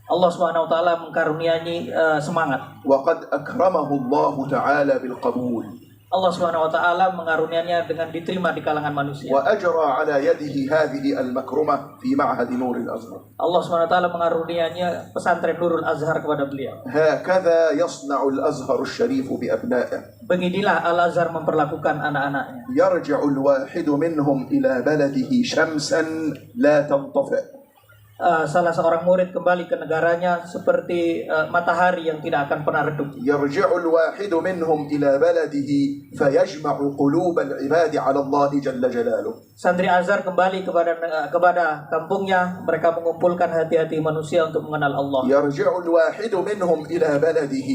Allah Subhanahu wa taala mengkaruniai semangat. وقد أكرمه الله تعالى بالقبول. Allah Subhanahu wa taala mengaruniainya dengan diterima di kalangan manusia. وأجرى على يده هذه المكرمة في معهد نور الأزهر. Allah Subhanahu wa taala mengaruniainya pesantren Nurul Azhar kepada beliau. هكذا يصنع الأزهر الشريف بأبنائه. Beginilah Al-Azhar memperlakukan anak-anaknya. يرجع الواحد منهم إلى بلده شمسا لا تنطفئ. Salah seorang murid kembali ke negaranya seperti matahari yang tidak akan pernah redup. يرجع الواحد منهم إلى بلده فيجمع قلوب العباد على الله جل جلاله. Santri Azhar kembali kepada kampungnya, mereka mengumpulkan hati-hati manusia untuk mengenal Allah. يرجع الواحد منهم إلى بلده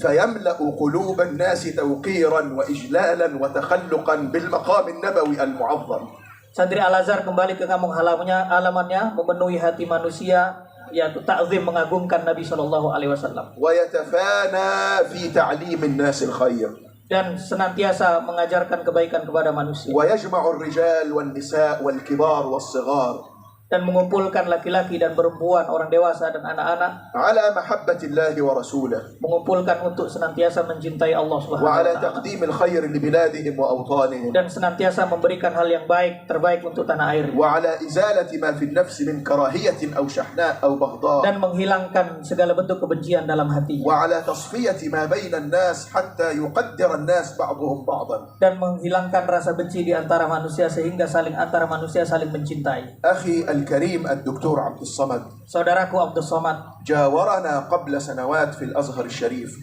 فيملأ قلوب الناس توقيرا وإجلالا وتخلقا بالمقام النبوي المعظم. Santri Al-Azhar kembali ke kampung halamannya, memenuhi hati manusia, yaitu ta'zim, mengagungkan Nabi SAW. ويتفانى في تعليم الناس الخير. Dan senantiasa mengajarkan kebaikan kepada manusia. ويجمع الرجال والنساء والكبار والصغار Dan mengumpulkan laki-laki dan perempuan, orang dewasa dan anak-anak, على محبة الله ورسوله mengumpulkan untuk senantiasa mencintai Allah Subhanahu wa وعلى taala. تقديم الخير لبلادهم وأوطانهم Dan senantiasa memberikan hal yang terbaik untuk tanah air. وعلى إزالة ما في النفس من كراهية أو شحناء أو بغضاء Dan menghilangkan segala bentuk kebencian dalam hati. وعلى تصفية ما بين الناس حتى يقدر الناس بعضهم بعضا. Dan menghilangkan rasa benci di antara manusia sehingga antara manusia saling mencintai. أخي الكريم الدكتور عبد الصمد Saudaraku Abdul Somad جاورنا قبل سنوات في الأزهر الشريف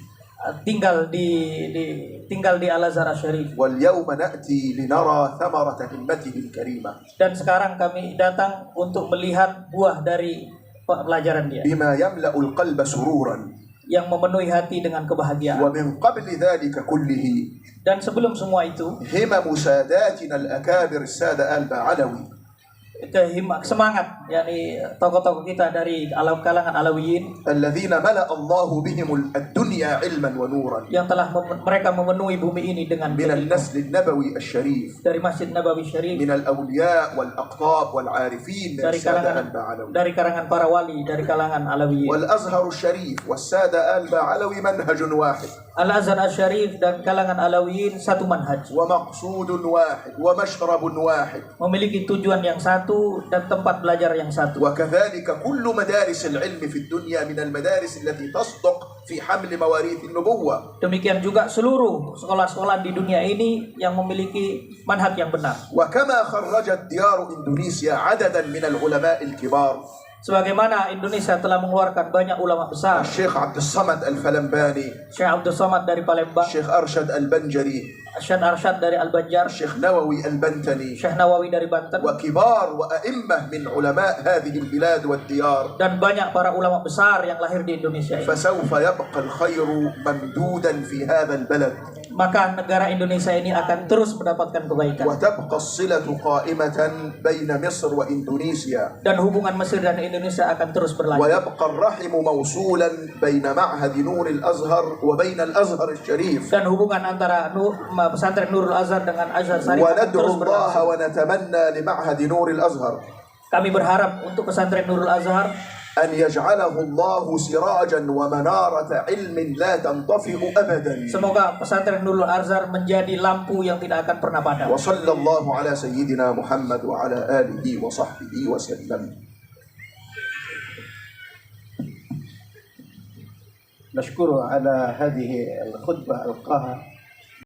tinggal di Al-Azhar Syarif. واليوم نأتي لنرى ثمرة همته الكريمة Dan sekarang kami datang untuk melihat buah dari pelajaran dia بما يملأ القلب سرورا. yang memenuhi hati dengan kebahagiaan. ومن قبل ذلك كله Dan sebelum semua itu, همم ساداتنا الأكابر السادة آل علوي semangat, yakni tokoh-tokoh kita dari kalangan Alawiyin الذين ملأ الله بهم الدنيا علما ونورا yang telah mereka memenuhi bumi ini dengan من ilmu. النسل النبوي الشريف Dari Masjid Nabawi Syarif, من الأولياء والأقطاب والعارفين من dari السادة kalangan البعلوي para wali, dari kalangan Alawiyin. والأزهر الشريف والسادة البعلوي منهج واحد Al-Azhar Asy-Syarif dan kalangan Alawiyin satu manhaj, ومقصود واحد ومشرب واحد memiliki tujuan yang satu dan tempat belajar yang satu. وكذلك كل مدارس العلم في الدنيا من المدارس التي تصدق في حمل مواريث النبوة Demikian juga seluruh sekolah-sekolah di dunia ini yang memiliki manhaj yang benar. وكما خرجت ديار إندونيسيا عددا من العلماء الكبار Sebagaimana Indonesia telah mengeluarkan banyak ulama besar, الشيخ عبد الصمد الفلنباني Syekh Abdul Somad dari Palembang, الشيخ أرشد البنجري Syekh Arsyad dari Al-Banjar, الشيخ نووي البنتني Syekh Nawawi dari Banten, وكبار وأئمة من علماء هذه البلاد والديار dan banyak para ulama besar yang lahir di Indonesia ini. فسوف يبقى الخير ممدودا في هذا البلد Maka negara Indonesia ini akan terus mendapatkan kebaikan. وتبقى الصلة قائمة بين مصر وإندونيسيا Dan hubungan Mesir dan Indonesia akan terus berlanjut. ويبقى الرحم موصولا بين معهد نور الأزهر وبين الأزهر الشريف Dan hubungan antara pesantren Nurul Azhar dengan Azhar Syarif akan وندعو terus الله berlangsung. ونتمنى لمعهد نور الأزهر Kami berharap untuk pesantren Nurul Azhar أن يجعله الله سراجا ومنارة علم لا تنطفئ أبدا semoga pesantren Nurul Azhar menjadi lampu yang tidak akan pernah padam. وصلى الله على سيدنا محمد وعلى آله وصحبه وسلم. نشكره على هذه الخطبة ألقاها